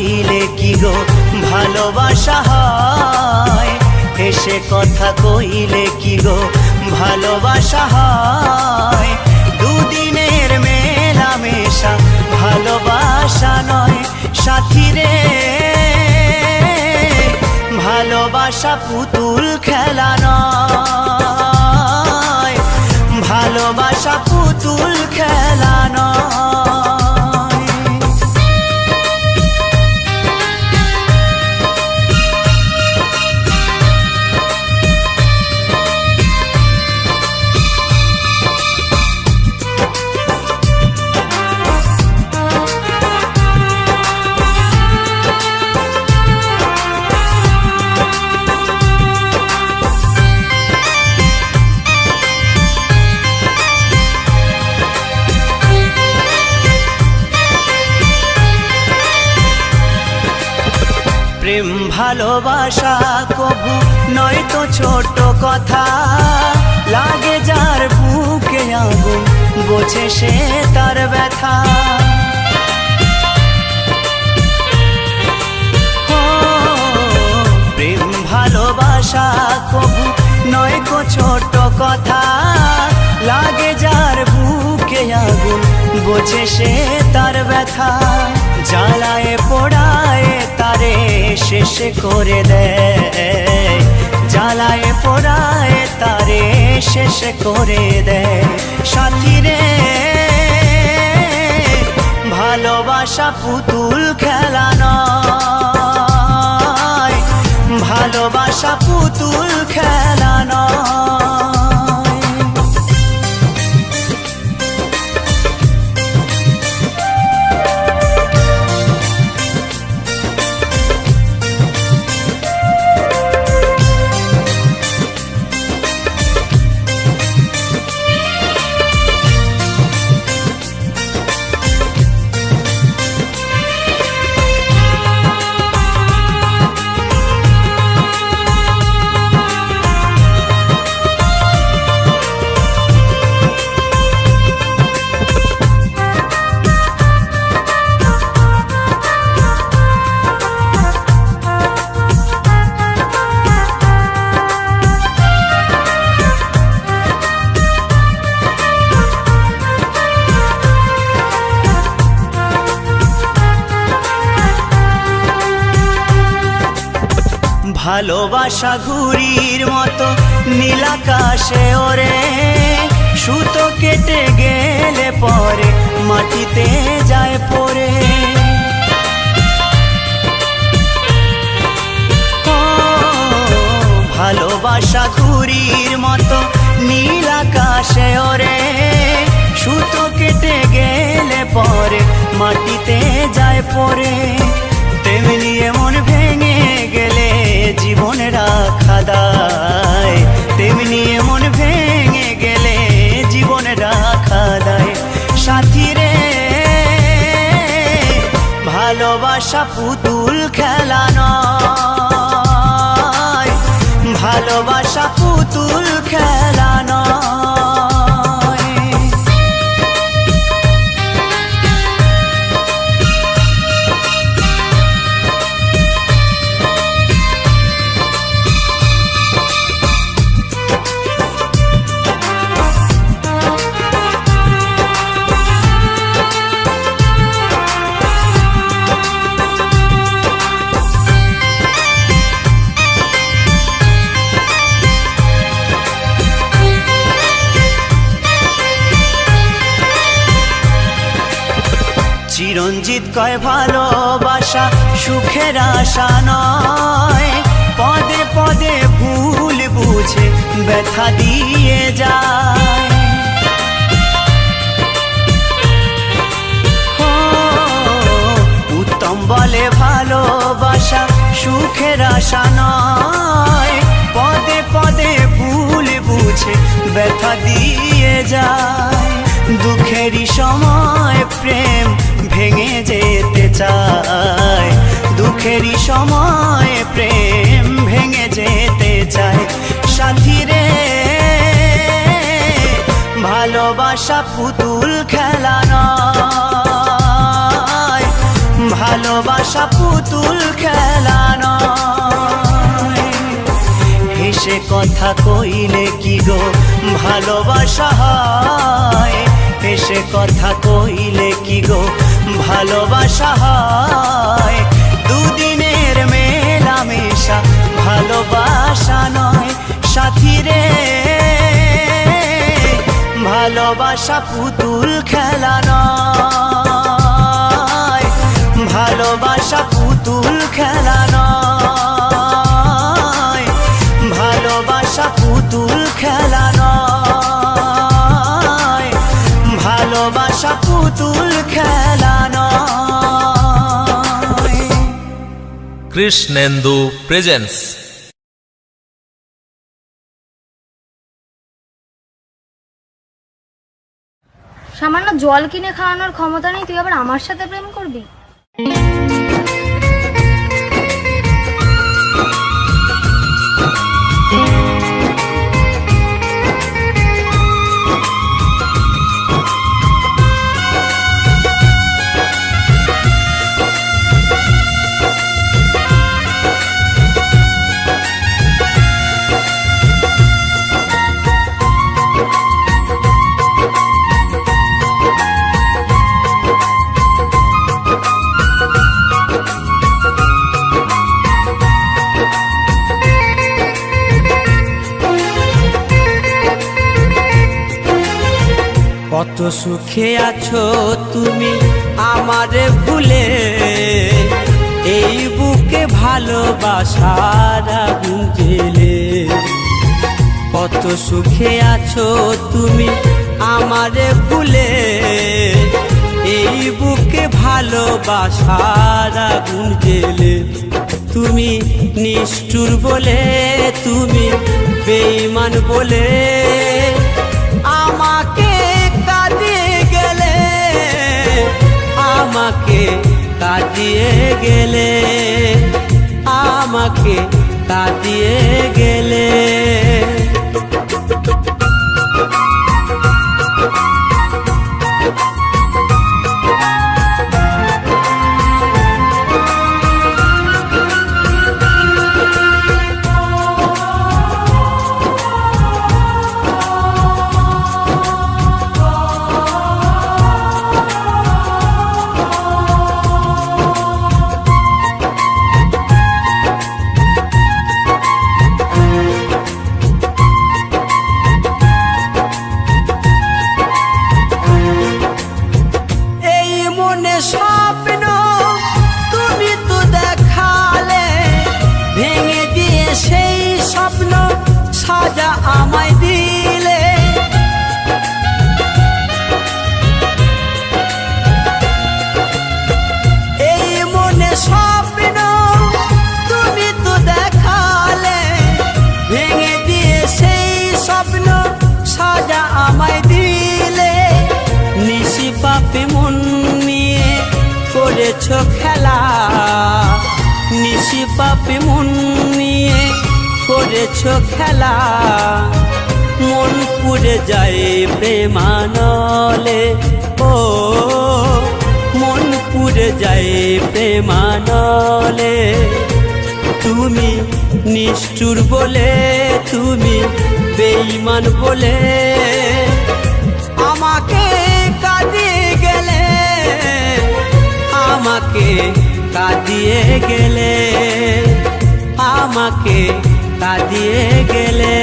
কইলে কি গো ভালোবাসা হয়, হেসে কথা কইলে কি গো ভালোবাসা হয়। দুদিনের মেলামেশা ভালোবাসা নয় সাথী রে, ভালোবাসা পুতুল খেলা নয়, ভালোবাসা পুতুল খেলা নয়। প্রেম ভালোবাসা কবু নয় তো ছোট কথা, লাগে যার বুকে আগুন বোঝে সে তার ব্যথা। প্রেম ভালোবাসা কবু নয় তো ছোট কথা, লাগে যার বুকে আগুন বোঝে সে তার ব্যথা। জ্বালায় পোড়ায় তারে শেষ করে দেয়, জ্বালায় পোড়ায় তারে শেষ করে দেয় সাথী রে, ভালোবাসা পুতুল খেলা নয়, ভালোবাসা পুতুল খেলা নয়। ভালোবাসা ঘুড়ির মতো নীল আকাশে ওরে, সুতো কেটে গেলে পরে মাটিতে যায় পড়ে। ভালোবাসা ঘুড়ির মতো নীল আকাশে ওরে, সুতো কেটে গেলে পরে মাটিতে যায় পড়ে। তেমনি এমন ভেঙে গেলে জীবন রাখা দায়, তেমনি এমন ভেঙে গেলে জীবন রাখা দায় সাথী রে, ভালোবাসা পুতুল খেলা নয়, ভালোবাসা পুতুল খেলা নয়। চিরঞ্জিত কয় ভালোবাসা সুখের আশা নয়, পদে পদে ভুল বুঝে ব্যথা দিয়ে যায়। উত্তম বলে ভালোবাসা সুখের আশা নয়, পদে পদে ভুল বুঝে ব্যথা দিয়ে যায়। দুঃখেরই সময় প্রেম ভেঙে যেতে চায়, দুঃখেরই সময় প্রেম ভেঙে যেতে চায় সাথী রে, ভালোবাসা পুতুল খেলা নয়, ভালোবাসা ভালোবাসা পুতুল খেলা নয়। হেসে কথা কইলে কি গো ভালোবাসা হয়, হেসে কথা কইলে কি গো ভালোবাসা হয়। দুদিনের মেলামেশা ভালোবাসা নয় সাথী রে, ভালোবাসা পুতুল খেলা নয়, ভালোবাসা পুতুল খেলা নয়, ভালোবাসা পুতুল খেলা নয়, ভালোবাসা পুতুল খেলা নয়। কৃষ্ণেন্দু প্রেজেন্স। সামান্য জল কিনে খাওয়ানোর ক্ষমতা নেই, তুই আবার আমার সাথে প্রেম করবি? কত সুখে আছো তুমি আমারে ভুলে, এই বুকে ভালোবাসার আগুন জ্বেলে। কত সুখে আছো তুমি আমারে ভুলে, এই বুকে ভালোবাসার আগুন জ্বেলে। তুমি নিষ্ঠুর বলে, তুমি বেঈমান বলে আমাকে কাঁদিয়ে গেলে, আমাকে কাঁদিয়ে গেলে, আমাকে কাঁদিয়ে গেলে। স্বপ্ন তুমি তো দেখালে, ভেঙে দিয়ে সেই স্বপ্ন সাজা আমায় দিলে। এই মনে স্বপ্ন তুমি তো দেখালে, ভেঙে দিয়ে সেই স্বপ্ন সাজা আমায় দিলে। নিশি পাপে মন নিয়ে করেছ খেলা, নিশি পাপে মন নিয়ে করেছ খেলা। মন পুড়ে যায় প্রেমানলে, ও মন পুড়ে যায় প্রেমানলে। তুমি নিষ্ঠুর বলে, তুমি বেঈমান বলে আমাকে কাঁদিয়ে গেলে, আমাকে কাঁদিয়ে গেলে, আমাকে কাঁদিয়ে গেলে।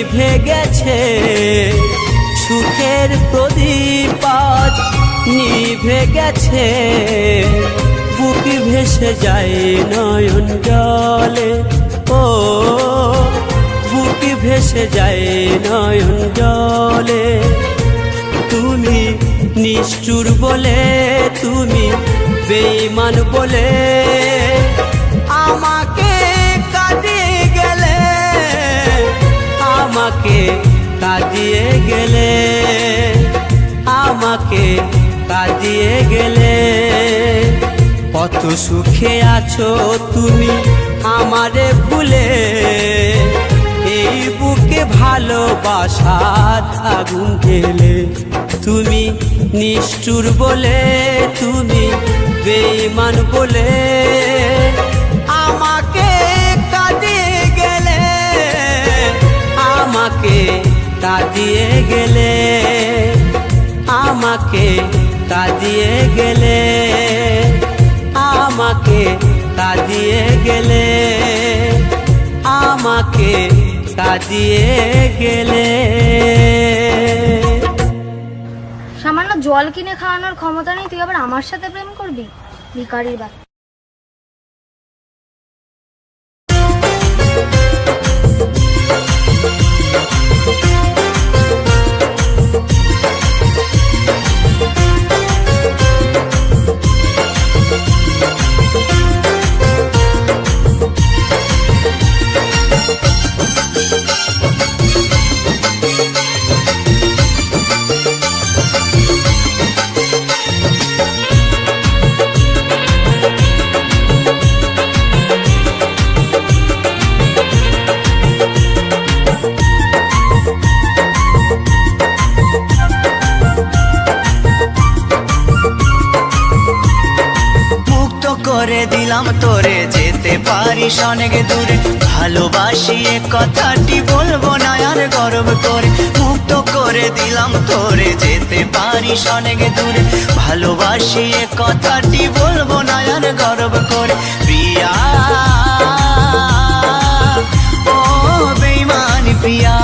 নিভে গেছে, সুখের প্রদীপ আজ নিভে গেছে, বুক ভেসে যায় নয়ন জলে, ও বুক ভেসে যায় নয়ন জলে। তুমি নিষ্ঠুর বলে, তুমি বেঈমান বলে আমাকে কাঁদিয়ে গেলে, আমাকে কাঁদিয়ে গেলে, আমাকে কাঁদিয়ে গেলে। কত সুখে আছো তুমি আমারে ভুলে, এই বুকে ভালোবাসার আগুন ঢেলে। তুমি নিষ্ঠুর বলে, তুমি বেঈমান বলে আমাকে কাঁদিয়ে গেলে, আমাকে কাঁদিয়ে গেলে, আমাকে কাঁদিয়ে গেলে, আমাকে কাঁদিয়ে গেলে, আমাকে কাঁদিয়ে গেলে। সামান্য জল কিনে খাওয়ানোর ক্ষমতা নেই, তুই আবার আমার সাথে প্রেম করবি? ভিখারির বাচ্চা। করে দিলাম তোরে, যেতে পারিস অনেক দূরে, ভালোবাসি এ কথাটি বলবো না আর গর্ব করে। মুক্ত করে দিলাম তোরে, যেতে পারিস অনেক দূরে, ভালোবাসি এ কথাটি বলবো না আর গর্ব করে। প্রিয়া ও বেঈমান প্রিয়া,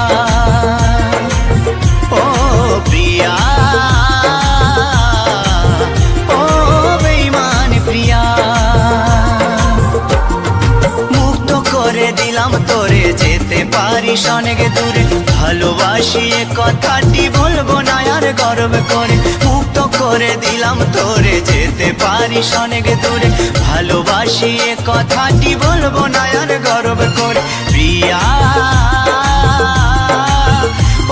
ও প্রিয়া, ও বেঈমান প্রিয়া। করে দিলাম তোরে, যেতে পারিস অনেক দূরে, ভালোবাসি এ কথাটি বলবো না আর গর্ব করে। মুক্ত করে দিলাম তোরে, যেতে পারিস অনেক দূরে, ভালোবাসি এ কথাটি বলবো না আর গর্ব করে। প্রিয়া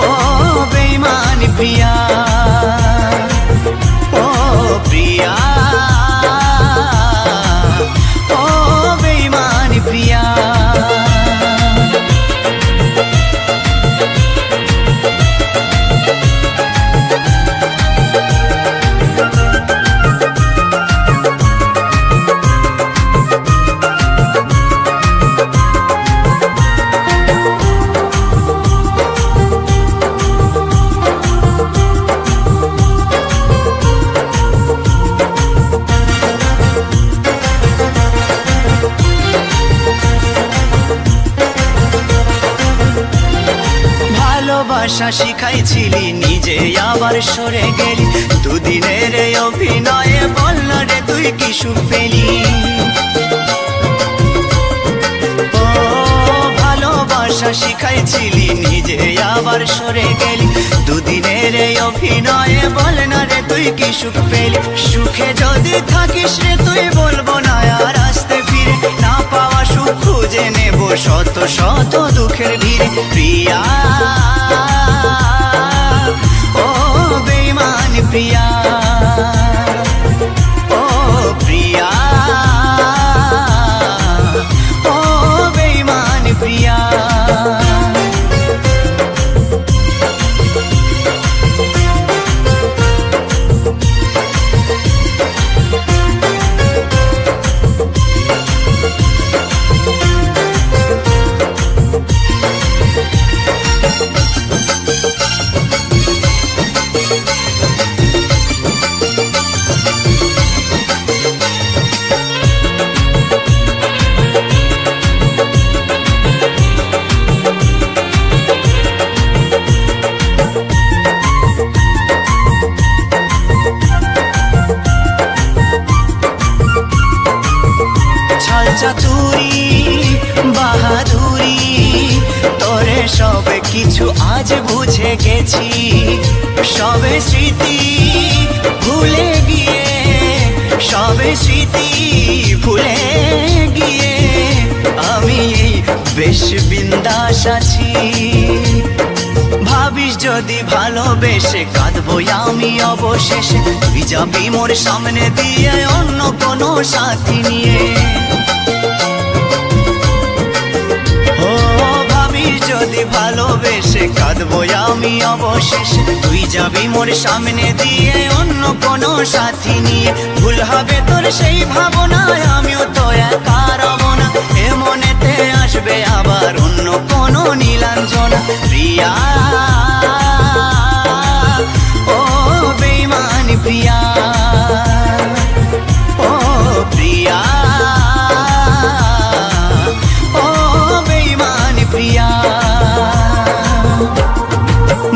ও বেঈমান প্রিয়া, ও প্রিয়া, ও বেঈমান প্রিয়া। ভালোবাসা শিখাইছিলি, নিজে আবার সরে গেলি, দুদিনের অভিনয়ে বলল রে তুই কি সুখ পেলি। ও ভালোবাসা শিখাইছিলি, নিজে আবার সরে গেলি, দুদিনের অভিনয়ে বল না রে তুই কি সুখ পেলি। সুখে যদি থাকিস রে তুই বলবো না আর আসতে ফিরে, না পাওয়া সুখ খুঁজে নেব শত শত দুঃখের ভিড়ে। প্রিয়া ও বেঈমান প্রিয়া, ও প্রিয়া, ও বেঈমান প্রিয়া। সবে কিছু আজ বুঝে গেছি, সবে স্মৃতি ভুলে গিয়ে, সবে স্মৃতি ভুলে গিয়ে আমি এই বেশ বিন্দাস আছি। ভাবিস যদি ভালোবেসে কাঁদবো আমি অবশেষে, তুই যাবি মোর সামনে দিয়ে অন্য কোনো সাথী নিয়ে। ও ভাবিস যদি ভালোবেসে কাঁদবো আমি অবশেষে, তুই যাবি মোর সামনে দিয়ে অন্য কোনো সাথী নিয়ে। ভুল হবে তোর সেই ভাবনায়, আমিও তো একা রব না, এ মনেতে আসবে আবার অন্য কোনো নীলাঞ্জনা। প্রিয়া ও বেঈমানি প্রিয়া, ও প্রিয়া ও বেঈমানি প্রিয়া।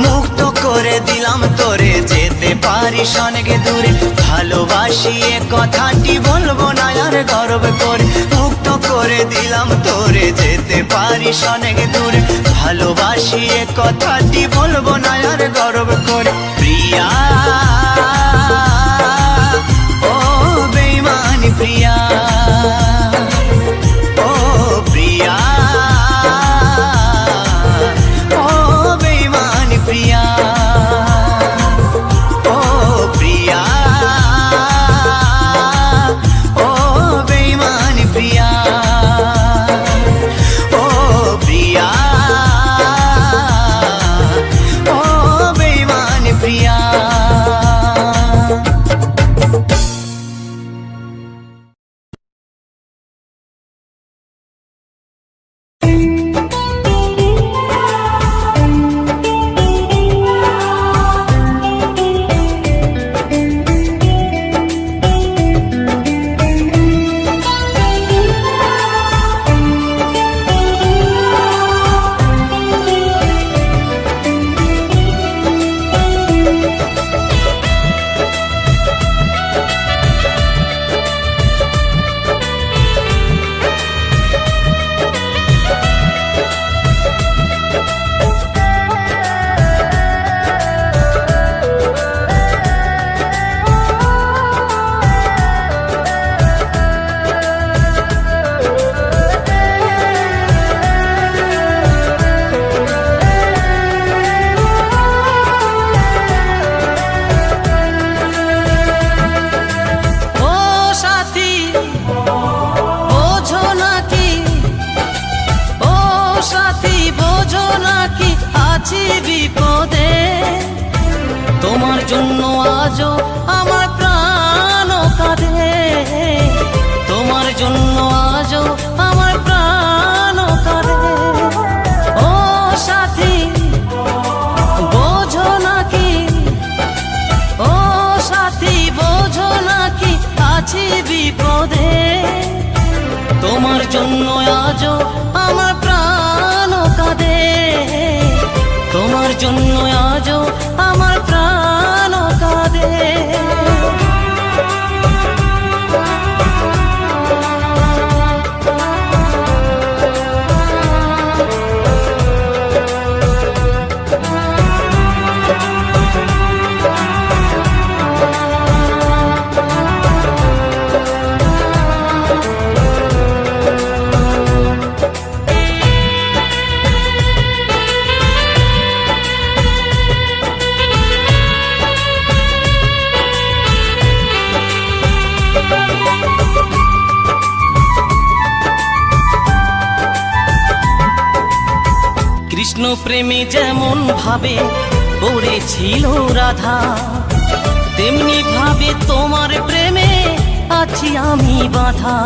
মুক্ত করে দিলাম তোরে, যেতে পারিস অনেক দূরে, ভালোবাসি এ কথাটি বলবো না আর গর্ব করে। মুক্ত করে দিলাম তোরে, যেতে পারিস অনেক দূরে, ভালোবাসি এ কথাটি বলবো না আর গর্ব করে। প্রিয়া ও বেঈমানি প্রিয়া, ও প্রিয়া ও বেঈমানি প্রিয়া, ও প্রিয়া ও বেঈমানি প্রিয়া, ও প্রিয়া ও বেঈমানি প্রিয়া। তোমার জন্য আজও আমার প্রাণ কাঁদে, তোমার জন্য আজও আমার প্রাণ কাঁদে। ও সাথী বোঝো নাকি, ও সাথী বোঝো নাকি আছি বিপদে, তোমার জন্য আজও আমার প্রাণ কাঁদে, তোমার জন্য আজও আমার প্রাণ কাঁদে। কৃষ্ণ প্রেমে যেমন ভাবে পড়েছিল রাধা, তেমনি ভাবে তোমার প্রেমে আছি আমি বাঁধা।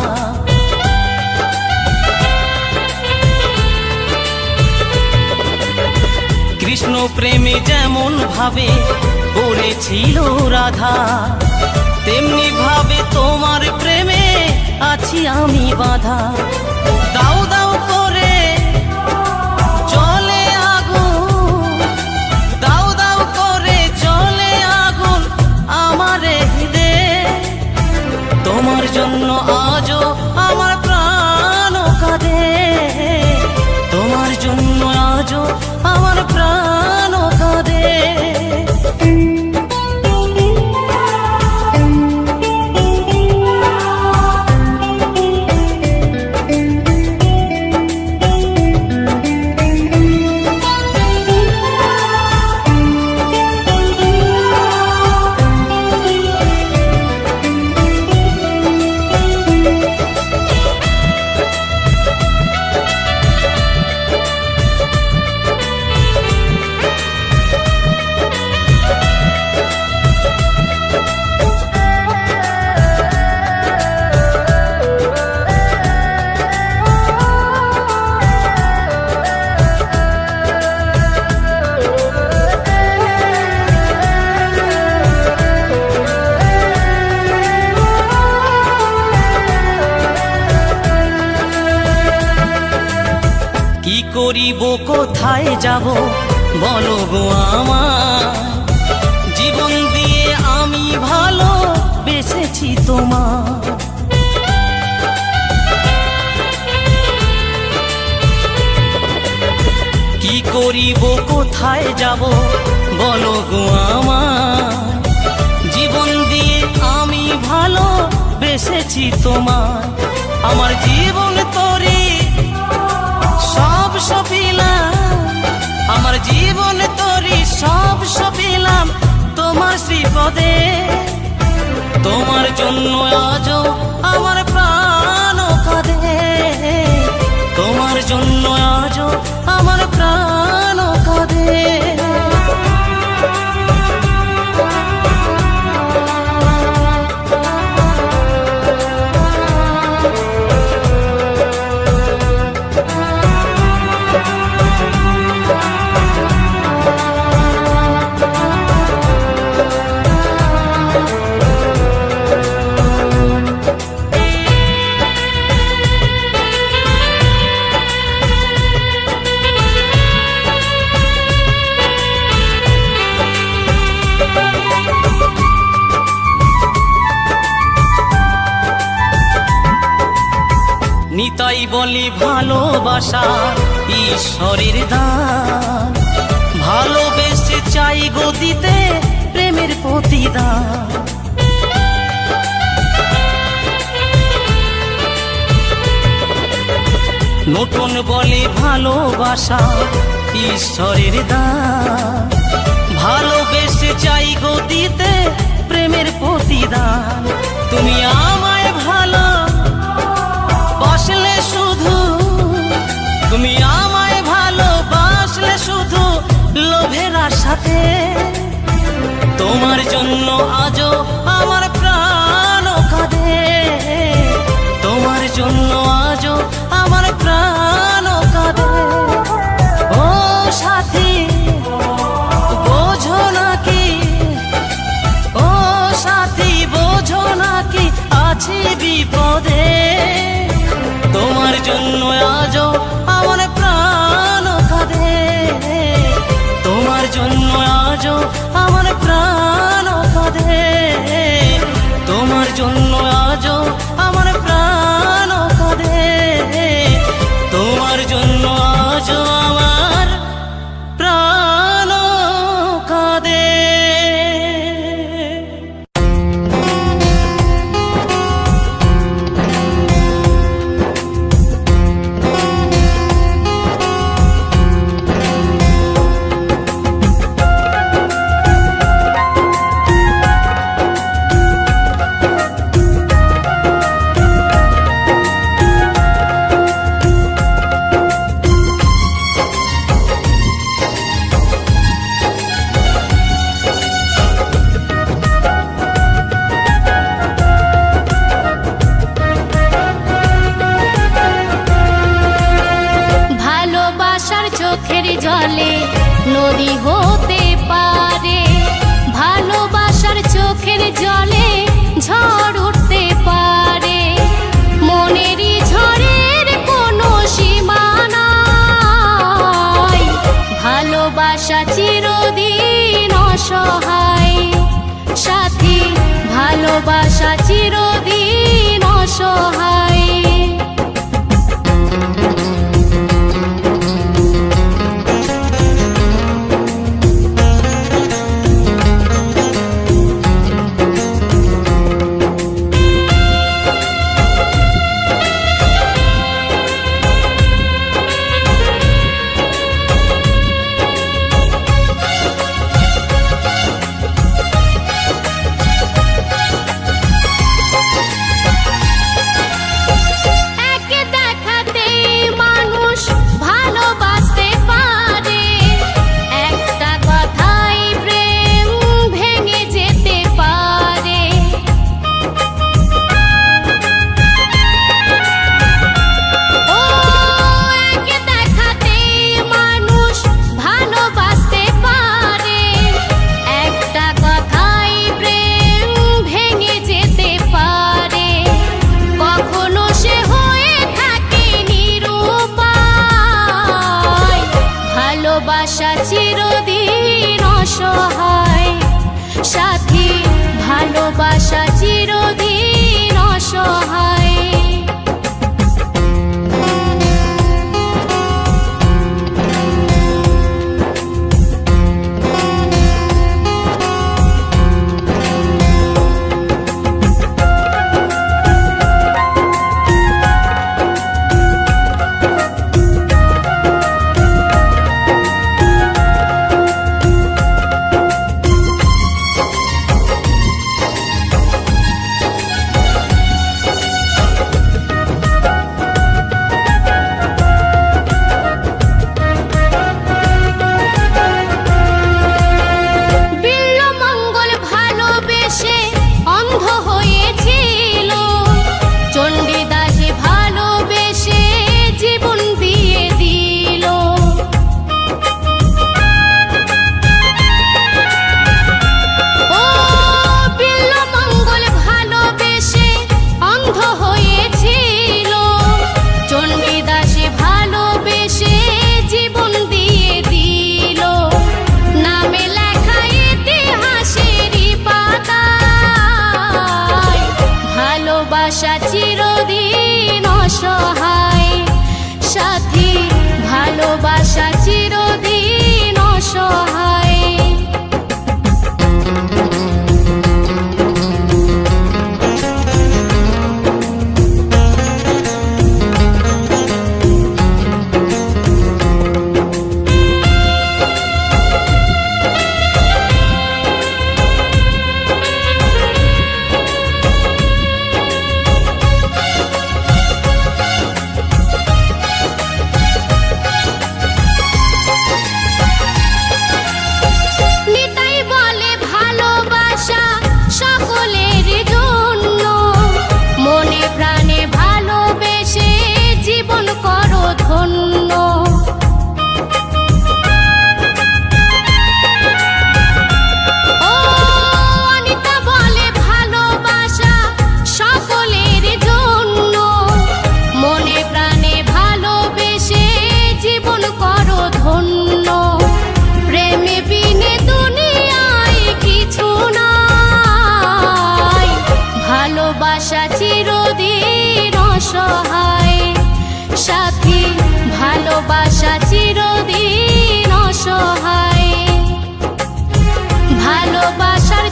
কৃষ্ণ প্রেমে যেমন ভাবে পড়েছিল রাধা, তেমনি ভাবে তোমার প্রেমে আছি আমি বাঁধা। দাও দাও করে চলে আগুন, দাও দাও করে চলে আগুন আমার হৃদয়ে, তোমার জন্য আজও আমার প্রাণ কাঁদে, তোমার জন্য আজও করিব কোথায় যাব বলো গো আমার, জীবন দিয়ে আমি ভালো বেসেছি তোমার। কি করিব কোথায় যাব বলো গো আমার, জীবন দিয়ে আমি ভালো বেসেছি তোমার। আমার জীবন তোরে সব সপিলাম, আমার জীবন তোরে সব সপিলাম তোমার শ্রীপদে। তোমার জন্য আজও আমার প্রাণ কাঁদে, তোমার জন্য আজও আমার প্রাণ কাঁদে। নিতাই বলি ভালোবাসা ঈশ্বরের দান, ভালোবেসে চাই গো দিতে প্রেমের প্রতিদান। নতুন বলে ভালোবাসা ঈশ্বরের দান, ভালোবেসে চাই গো দিতে প্রেমের প্রতিদান। তুমি আমায় ভালো বাসলে শুধু, তুমি আমায় ভালোবাসলে শুধু লোভের আশাতে। তোমার জন্য আজও আমার প্রাণ কাঁদে, তোমার জন্য আজও আমার প্রাণ কাঁদে। ও সাথী বোঝো নাকি, ও সাথী বোঝো নাকি আছি বিপদে। তোমার জন্য আজও আমার প্রাণ কাঁদে, তোমার জন্য আজও আমার প্রাণ কাঁদে, তোমার জন্য আজও আমার প্রাণ কাঁদে, তোমার জন্য আজও আমার প্রাণ কাঁদে।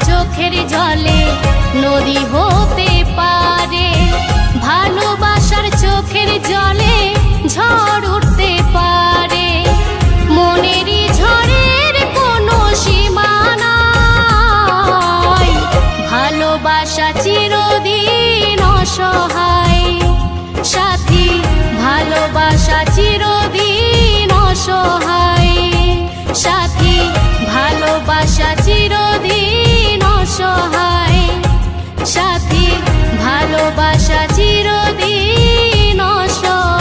চোখের জলে নদী হতে পারে, ভালোবাসার চোখের জলে ঝড় উঠতে পারে। মনেরই ঝড়ের কোনো সীমা নাই, ভালোবাসা চিরদিন অসহায় সাথী, ভালোবাসা চিরদিন অসহায় সাথী, ভালোবাসা চিরদিন অসহায় সাথী, ভালোবাসা চিরদিন অসহায়।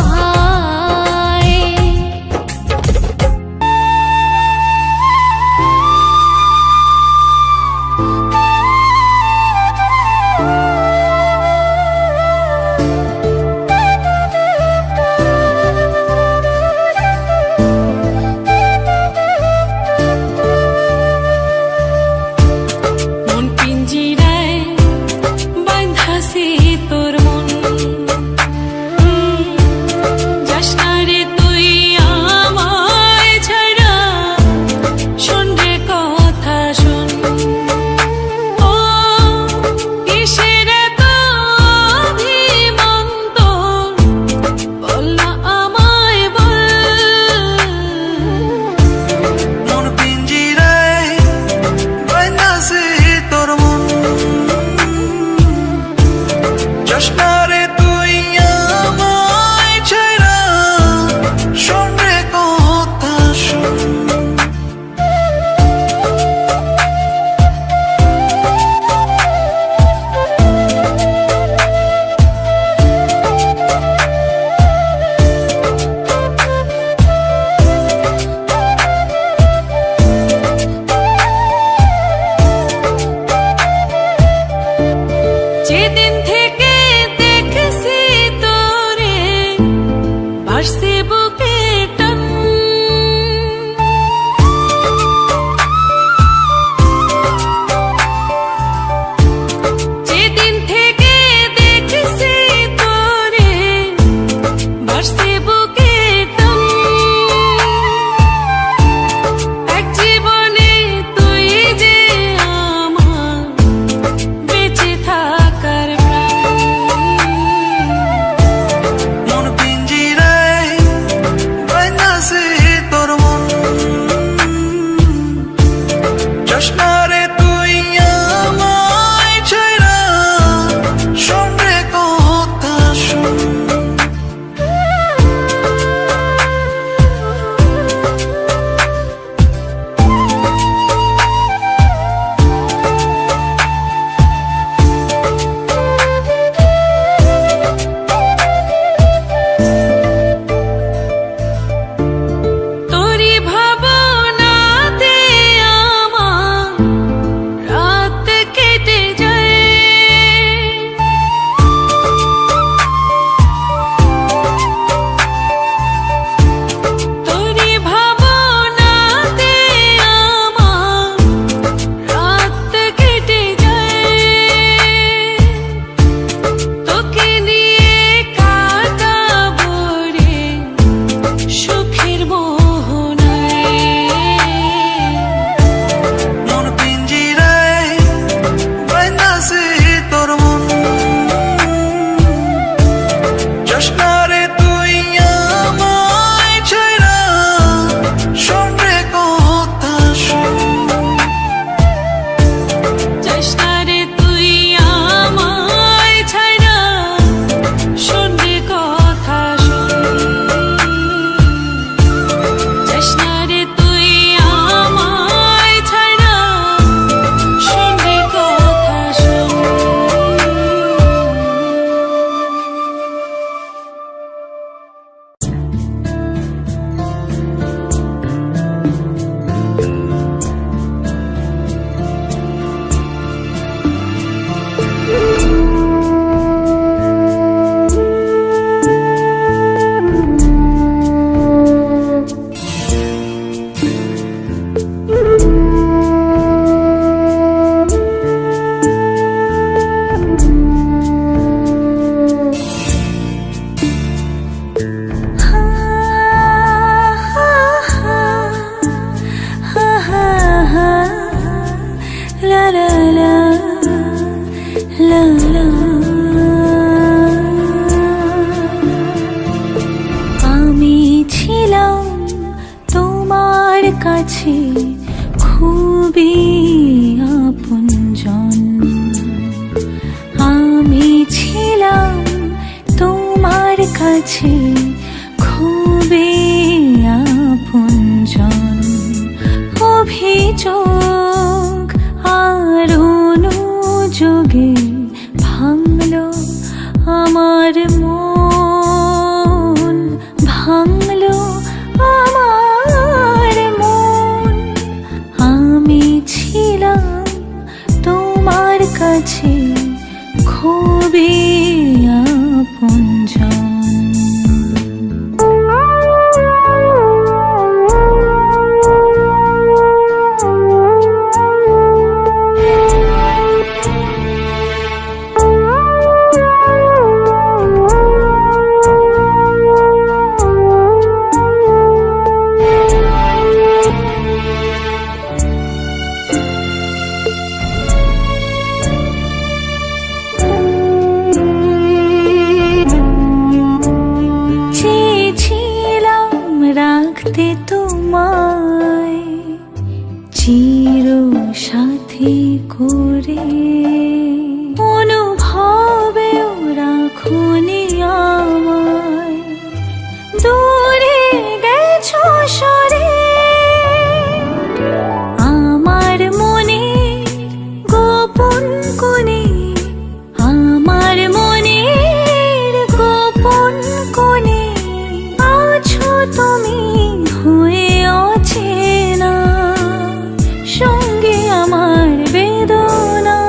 মন পিঞ্জিরায় বাঁধাছি তোর মন, যাস না রে তুই আমায় ছাড়া, শোন রে কথা শোন। ও কিসের এত অভিমান তোর, বল না আমায় বল। মন পিঞ্জিরায় বাঁধাছি তোর মন, যাস না রে তুই আমায় ছাইড়া, শোন রে কথা শোন। যেদিন থেকে দেখেছি তোরে, ভাসছে বুকে টান। যেদিন থেকে দেখেছি তোরে, ভাসছে বুকে টান। এক জীবনে তুই যে আমার বেঁচে থাকার প্রাণ। মন পিঞ্জিরায় বাঁধাছি তোর মন, যাস না রে তুই আমায় ছাইড়া, শোন রে কথা শোন। তোরি ভাবনাতে আমার কাছে খুবই আপনজন। অভিযোগ আর অনুযোগে ভাঙলো আমার মন, ভাঙলো আমার মন। আমি ছিলাম তোমার কাছে খুবই আপনজন। রাখতে তোমায় চির সাথী করে, অনুভবেও রাখুনি আমায়, দূরে গেছো সরে। আমার মনে গোপন কোণে, আমার মনের গোপন কোণে আছো তুমি হয়ে অচেনা, সঙ্গে আমার বেদনা।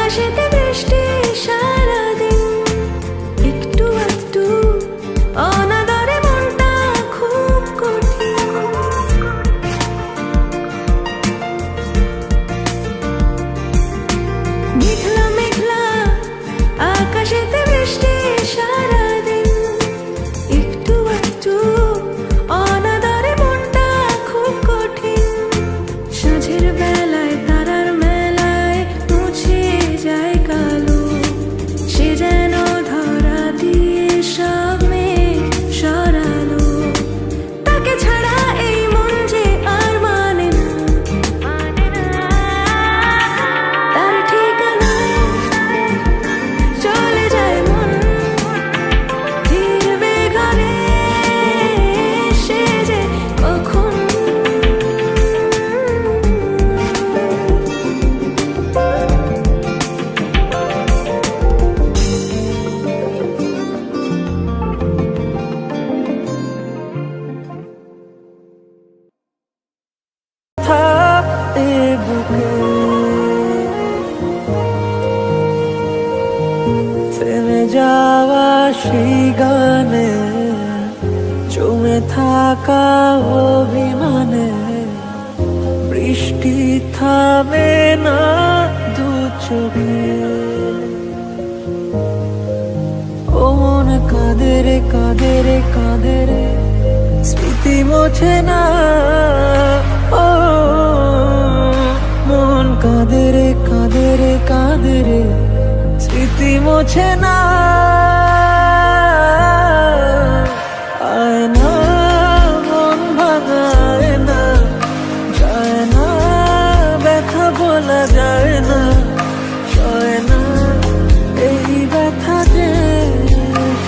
আকাশেতে বৃষ্টি সারাদিন, একটু একটু অনাদরে মনটা খুব কঠিন। মেঘলা মেঘলা আকাশেতে বৃষ্টি সারাদিন, একটু একটু অনাদরে মনটা খুব কঠিন। সাঁঝের বেলায় তারার মেলায় মুছে যায় কালো, সে যেন ধরা দিয়ে সব মেঘ সরালো। তাকে ছাড়া এই মন যে আর মানে না, তার ঠিকানায় চলে যায় মন ধীর বেগনে, সে যে কখন থেমে যাওয়া সেই গানে, জমে থাকা অভিমানে, বৃষ্টি থামে না দু চোখে। ও মন কাঁদে রে কাঁদে রে কাঁদে রে, স্মৃতি মোছে না। ও মন কাঁদে রে কাঁদে রে কাঁদে রে, স্মৃতি মোছে না। আয় না মন ভাঙায় না, যায় না ব্যথা বলা যায় না, সয় না এই ব্যথা যে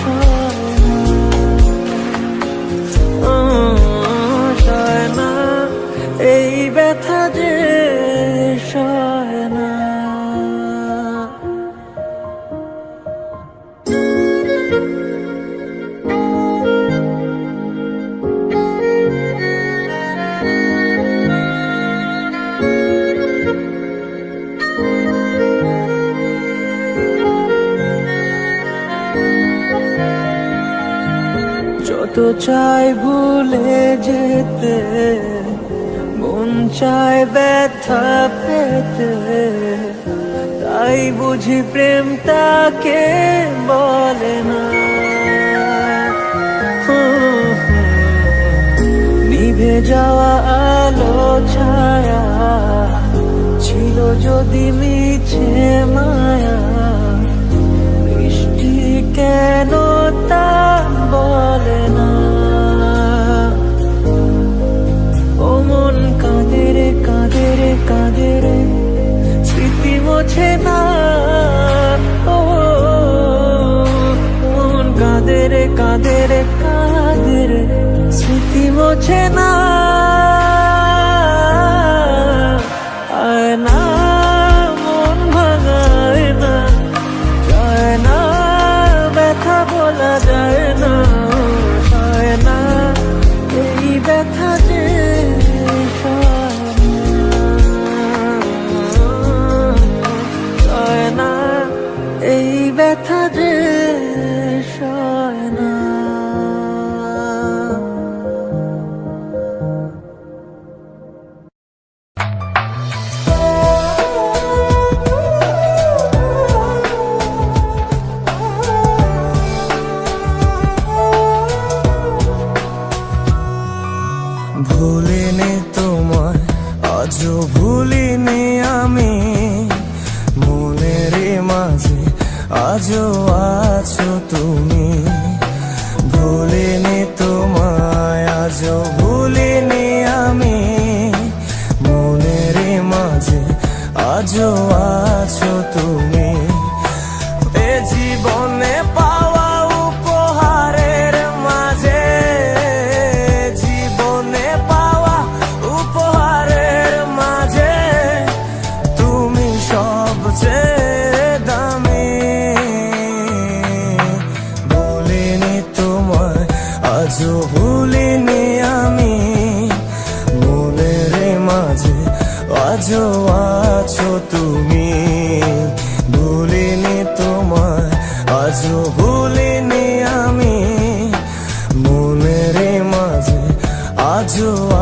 সয় না। সয় না এই ব্যথা যে সয় না। যত চাই ভুলে যেতে, মন চায় ব্যথা পেতে, তাই বুঝি প্রেম তাকে বলে না। নিভে যাওয়া আলো ছায়া ছিল যদি মিছে মায়া, বৃষ্টি কেন তা বলে না। ও মন কাঁদে রে কাঁদে রে কাঁদে রে, স্মৃতি মোছে না। ও মন কাঁদে রে কাঁদে রে কাঁদে রে, স্মৃতি মোছে না। আয় না মন ভাঙায় না, যায় না ব্যথা বলা যায় না, সয় না এই ব্যথা যে সয় না, এই ব্যথা যে সয় না। ভুলিনি তোমায় আজও ভুলিনি আমি, মনের মাঝে আজও আছো তুমি। ভুলিনি তোমায় আজও ভুলিনি আমি, মনের মাঝে আজও আছো তুমি। এ জীবনে পাওয়া উপহারের মাঝে, জীবনে পাওয়া উপহারের মাঝে, তুমি সবচেয়ে দামি। ভুলিনি তোমায় আজও ভুলিনি আমি, মনের মাঝে আজও আছো তুমি।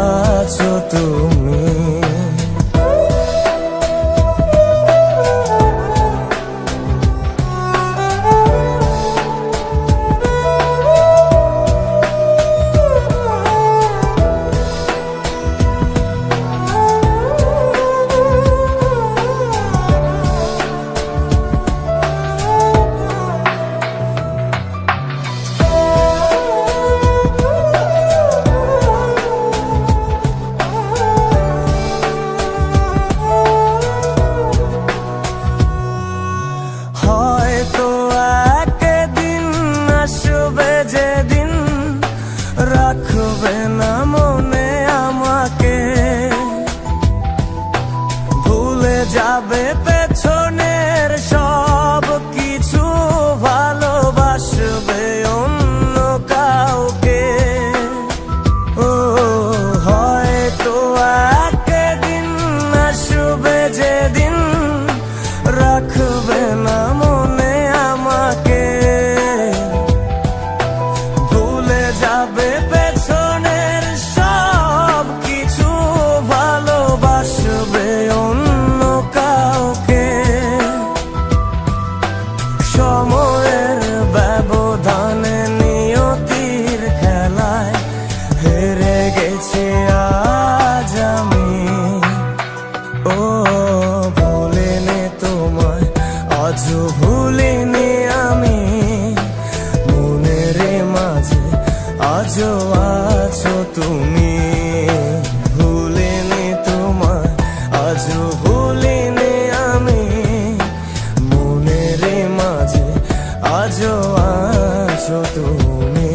আছো তুমি। হয়তো একদিন আসবে যেদিন রাখবে না মনে আমাকে, ভুলে যাবে পেছনের সব কিছু, ভালোবাসবে অন্য কাউকে। ও হয়তো একদিন আসবে যেদিন রাখবে না মনে আমাকে, ভুলে যাবে পেছনের সব কিছু, ভালোবাসবে অন্য কাউকে। সময়ের ব্যবধানে নিয়তির খেলায় হেরে গেছে আজ আমি। ও ভুলিনি তোমায়, আজও ভুলিনি আমি, মনের মাঝে আজও আছো তুমি। ভুলিনি তোমায়, আজও ভুলিনি আমি, মনের মাঝে আজও আছো তুমি।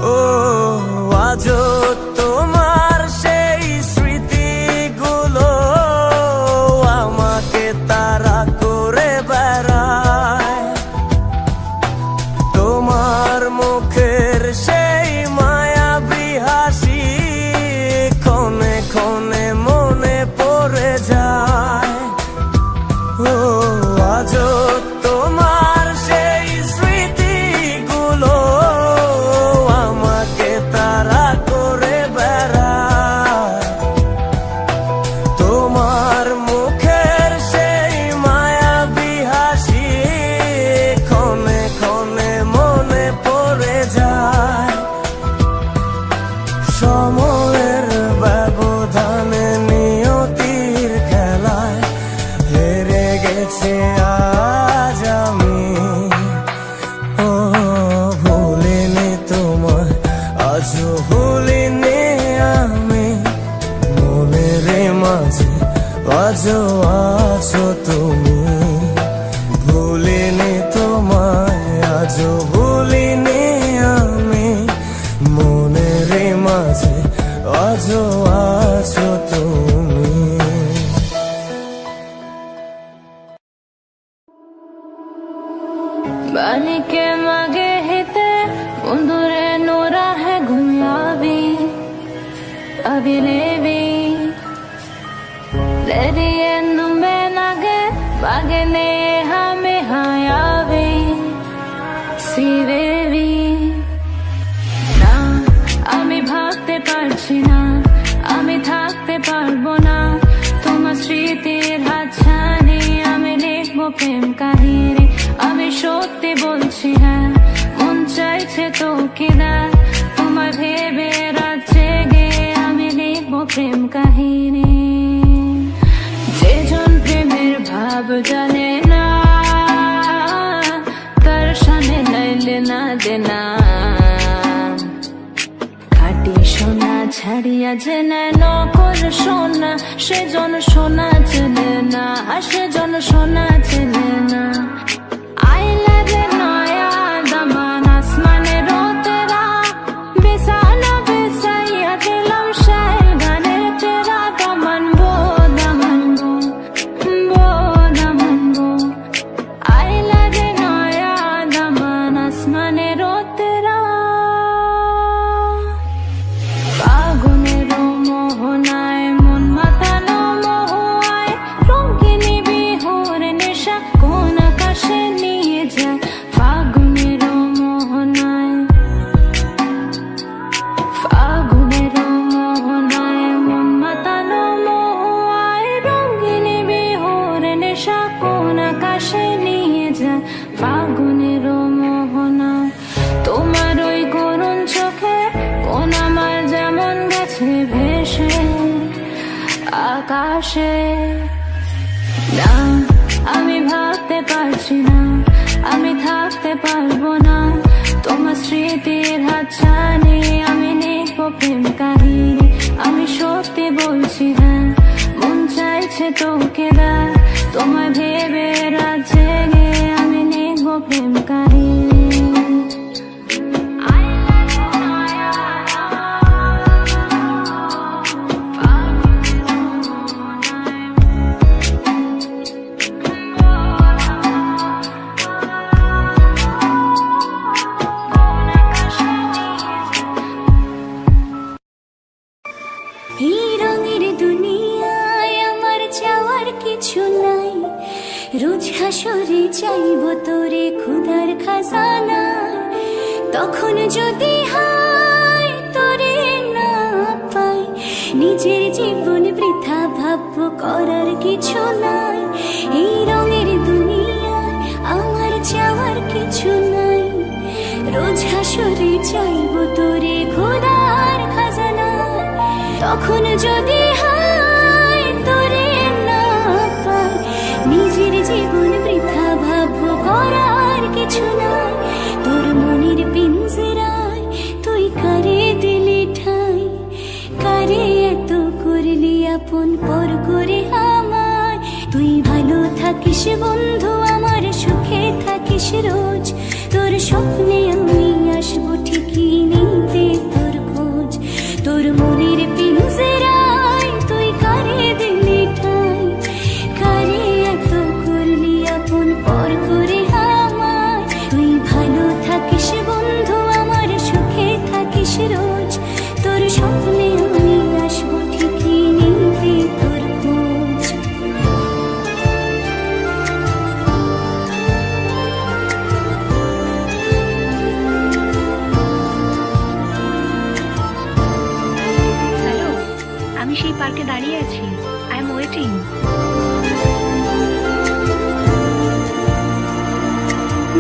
ও আজও তোমার সেই স্মৃতিগুলো আমাকে তাড়া করে বেড়ায়, তোমার মুখের সেই মায়াবী হাসি ক্ষণে ক্ষণে মনে পড়ে যায়। ও আজও তোমার সেই স্মৃতিগুলো আমাকে তাড়া করে বেড়ায়, তোমার মুখের সেই মায়াবী হাসি ক্ষণে ক্ষণে মনে পড়ে যায়। সময়ের ব্যবধানে নিয়তির খেলায় হেরে গেছে আজ আমি। ও ভুলিনি তোমায়, আজও ভুলিনি আমি, মনের মাঝে আজও আছো তুমি। ভুলিনি তোমায়, আজও ভুলিনি আমি, মনের মাঝে আজও আছো তুমি। बन के मगे हिते मुंदुरे नूरा है घुमियावी अभी लेवी लेरिए नुमे नगे बागने हमें हायावी सिवेवी ना আমি ভাবতে পারছি না, আমি থাকতে পারবো না তোমার স্মৃতির হাতছানি। আমি লিখবো প্রেম কাহিনী, আমি সত্যি বলছি হ্যাঁ, মন চাইছে তোকে দেখ, তোমার ভেবে রাত জেগে আমি লিখবো প্রেম কাহিনী। যেজন প্রেমের ভাব জানে না, তার সামনে নাইলে না দেনা, খাটি সোনা ছাড়িয়া যে নেয় নকল সোনা, সেজন সোনা চেনে না, সেজন সোনা চেনে না। আইলা রে নয়া দামান আসমানে রোতেরা আকাশে। না, আমি ভাবতে পারছি না, আমি থাকতে পারবো না তোমার স্মৃতির হাতছানি। আমি লিখব প্রেম কাহিনী, আমি সত্যি বলছি হ্যাঁ, মন চাইছে তোকে দেখ, তোমায় ভেবে রাত জেগে আমি লিখব প্রেম কাহিনী। এই রঙের দুনিয়ায় আমার চাওয়ার কিছু নাই, রোজ হাসরে চাইব তোরে ক্ষুধার খাজানা। তখন যদি হয় তোরে না পাই, নিজের জীবন বৃথা ভাবব, করার কিছু নাই। এই রঙের দুনিয়ায় আমার চাওয়ার কিছু নাই, রোজ হাসরে চাইব তোরে ক্ষুধার খাজানা। তখন যদি হয় তোরে না পাই, নিজের জীবন বৃথা ভাবব, করার কিছু নাই। তোর মনের পিঞ্জরায় তুই কারে দিলি ঠাই, কারে এত করলি আপন পর করে আমায়। তুই ভালো থাকিস বন্ধু, আমার সুখে থাকিস রোজ, তোর স্বপ্নে আমি আসবো ঠিকই নিতে তোর খোঁজ। তোর মনের পিঞ্জরায় তুই কারে দিলি ঠাই, কারে এত করলি আপন পর করে আমায়। তুই ভালো থাকিস বন্ধু, আমার সুখে থাকিস রোজ, তোর স্বপ্নে আমি আসবো ঠিকই নিতে তোর খোঁজ। হ্যালো, আমি সেই পার্কে দাঁড়িয়ে আছি, আই এম ওয়েটিং।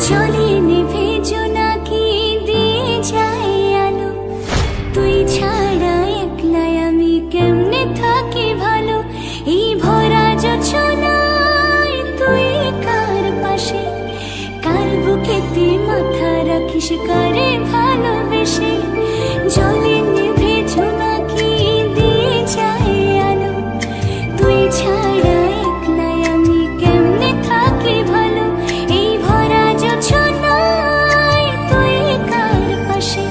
জলে নেভে জোনাকি দিয়ে যায় আলো, তুই ছাড়া একলাই আমি কেমনে থাকি ভালো। এই ভরা জোছনায় তুই কার পাশে, কার বুকেতে মাথা রাখিস, কারে ভালোবেসে। জলে নেভে জোনাকি দিয়ে যায় আলো, তুই ছাড়া একলাই আমি কেমনে থাকি ভালো। এই ভরা জোছনায় তুই কার পাশে,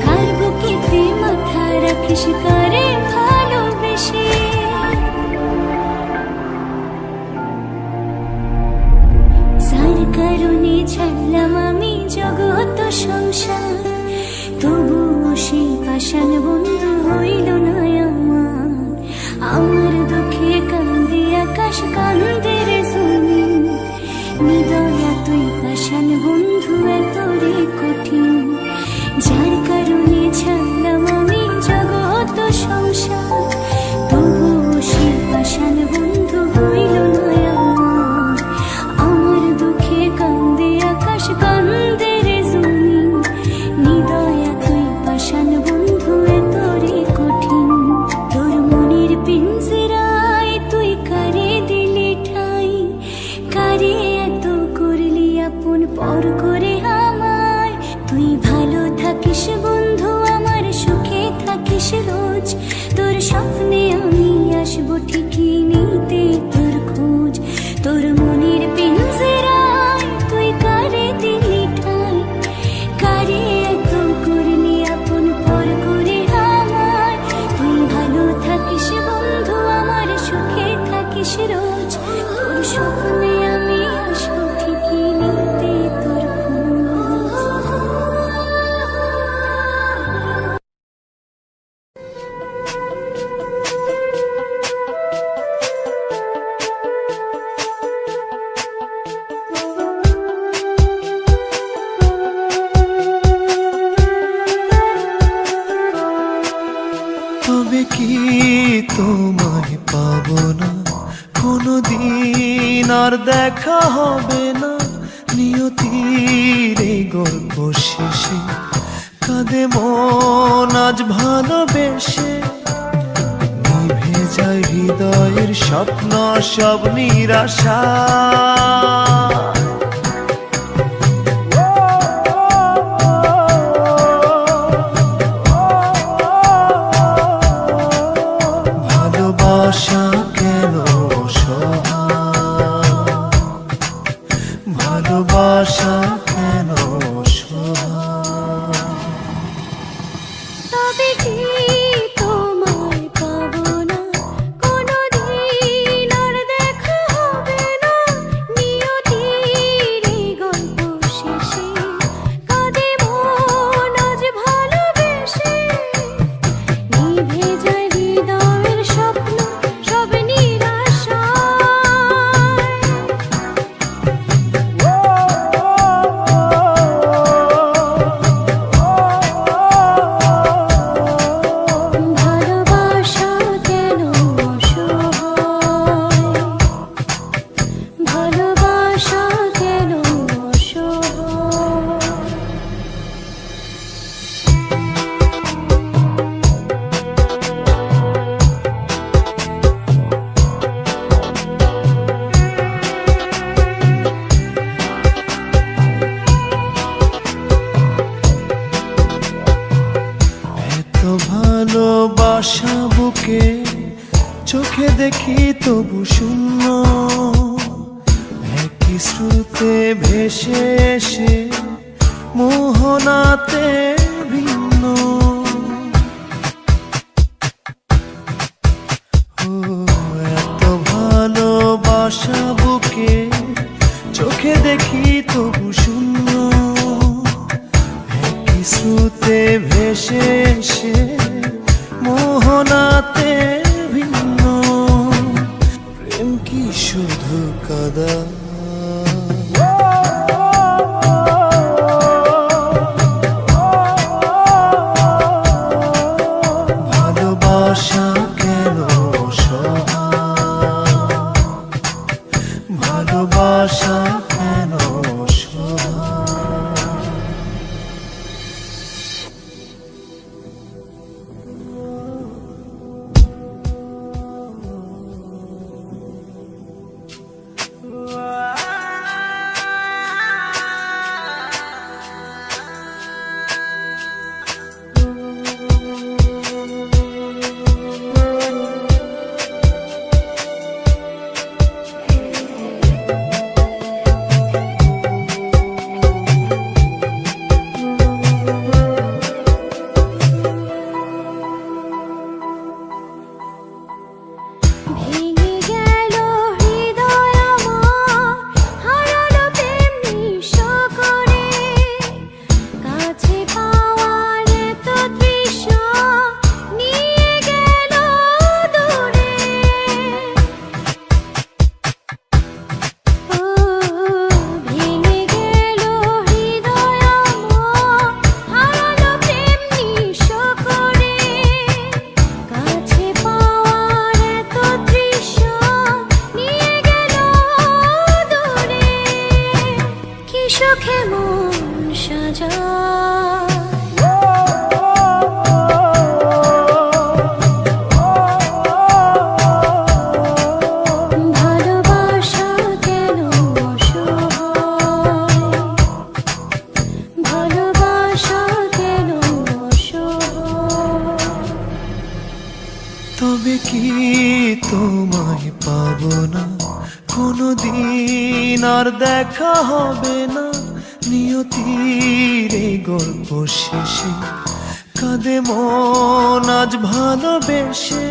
কার বুকেতে মাথা রাখিস, কারে ভালোবেসে। যার কারণে ছাড়লাম আমি জগৎ সংসার, তবুও সেই পাষাণ বন্ধু হইল না আমার। আমার দুঃখে কান্দে আকাশ, কান্দে রে জমিন, নিদয়া তুই পাষাণ বন্ধু এত রে কঠিন। যার কারণে ছাড়লাম আমি জগৎ সংসার, তবুও সেই পাষাণ বন্ধু হইল না আমার। আমার দুঃখে কান্দে আকাশ, কান্দে রে জমিন, নিদয়া তুই পাষাণ বন্ধু এত রে কঠিন। তোর মনের পিঞ্জরায় তুই কারে দিলি ঠাই, কারে এত করলি আপন পর করে আমায়। তুই ভালো থাকিস বন্ধু, আমার সুখে থাকিস রোজ, তোর স্বপ্নে আমি আসবো ঠিকই নিতে তোর খোঁজ। তোর মনের পিঞ্জরায় তুই কারে দিলি ঠাই, কারে এত করলি আপন পর করে আমায়। তুই ভালো থাকিস বন্ধু, আমার সুখে থাকিস রোজ, তোর স্বপ্নে আমি আসবো ঠিকই নিতে তোর খোঁজ। তবে কি তোমায় পাবো না, কোনোদিন আর দেখা হবে না। নিয়তির এই গল্প শেষে কাঁদে মন আজ ভালোবেসে। নিভে যায় হৃদয়ের স্বপ্ন সব নিরাশা। ভালোবাসা কেন অসহায়, ভালোবাসা কেন অসহায়। তবে কি তোমায় পাবো না কোনোদিন, আর দেখা হবে না নিয়তির এই গল্প শেষে। কাঁদে মন আজ ভালোবেসে, নিভে যায় হৃদয়ের স্বপ্ন সব নিরাশায়। ভালোবাসা কেন অসহায়, ভালোবাসা কেন অসহায়। এত ভালোবাসা বুকে চোখে দেখি তবু শূন্য, একই স্রোতে ভেসে এসে মোহনাতে ভিন্ন। ও এত ভালোবাসা বুকে চোখে দেখি তবু শূন্য, একই স্রোতে ভেসে এসে মোহনাতে ভিন্ন। প্রেম কি শুধু কাদা, ভালোবাসা কেন অসহায়, ভালোবাসা কেন অসহায়। ভেঙে গেল হৃদয় আমার, হারালো প্রেম নিঃস্ব করে। কাছে পাওয়ার এত তৃষ্ণা নিয়ে গেল দূরে। ও ভেঙে গেল হৃদয় আমার, হারালো প্রেম নিঃস্ব করে। কাছে পাওয়ার এত তৃষ্ণা নিয়ে গেল দূরে। কি সুখে মন সাজায়, ভালোবাসা কেন অসহায়, ভালোবাসা কেন অসহায়। তবে কি তোমায় পাবো না কোনোদিন, আর দেখা হবে না নিয়তির এই গল্প শেষে। কাঁদে মন আজ ভালোবেসে,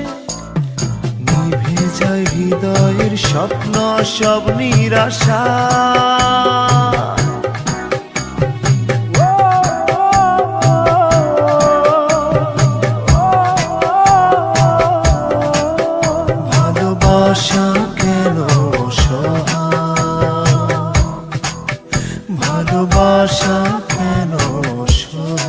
নিভে যায় হৃদয়ের স্বপ্ন সব নিরাশা। ভালোবাসা কেন অসহায়, ভালোবাসা কেন অসহায়।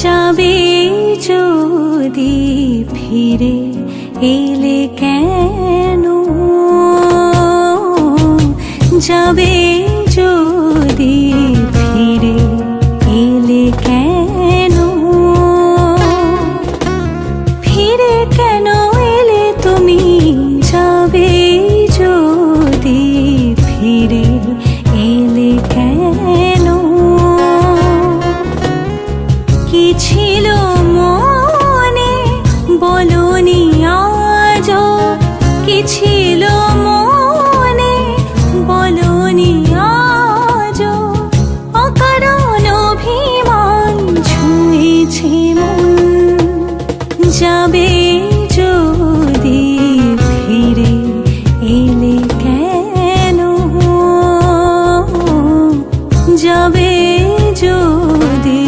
যাবে যদি ফিরে এলে কেন যাবে যদি ফিরে এলে কেন ফিরে কেন এলে তুমি যাবে যদি ফিরে এলে কেন কি ছিল মনে বলনি আজও কি ছিল মনে বলনি আজও অকারণ অভিমান ছুঁয়েছে মন যাবে যদি ফিরে এলে কেন যাবে যদি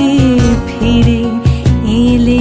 ফিরে এলে